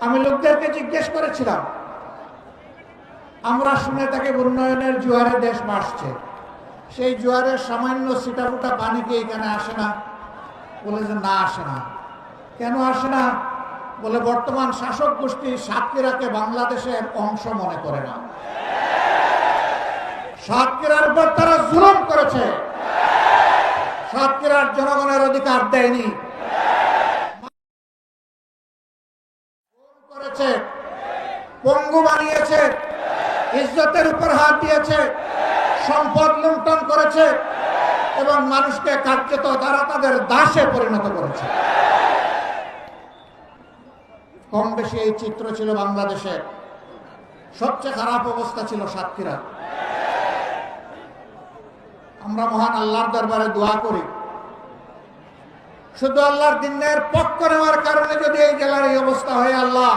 আমি লোকদেরকে জিজ্ঞেস করেছিলাম, আমরা শুনে থাকি উন্নয়নের জোয়ারে দেশ ভাসছে, সেই জোয়ারের সামান্য ছিটাফোঁটা পানি কি এখানে আসে না? বলে যে না, আসে না। কেন আসে না? বলে বর্তমান শাসক গোষ্ঠী সাতক্ষীরাকে বাংলাদেশের অংশ মনে করে না। সাতক্ষীরার উপর তারা জুলুম করেছে, সাতক্ষীরার জনগণের অধিকার দেয়নি, করেছে, পঙ্গু বানিয়েছে, ইজ্জতের উপর হাত দিয়েছে, সম্পদ লুণ্ঠন করেছে এবং মানুষকে কার্যত তারা তাদের দাসে পরিণত করেছে। কম বেশি এই চিত্র ছিল বাংলাদেশের। সবচেয়ে খারাপ অবস্থা ছিল সাতক্ষীরা। আমরা মহান আল্লাহর দরবারে দোয়া করি, শুধু আল্লাহর দ্বীনের পক্ষ নেওয়ার কারণে যদি এই জেলার এই অবস্থা হয়, আল্লাহ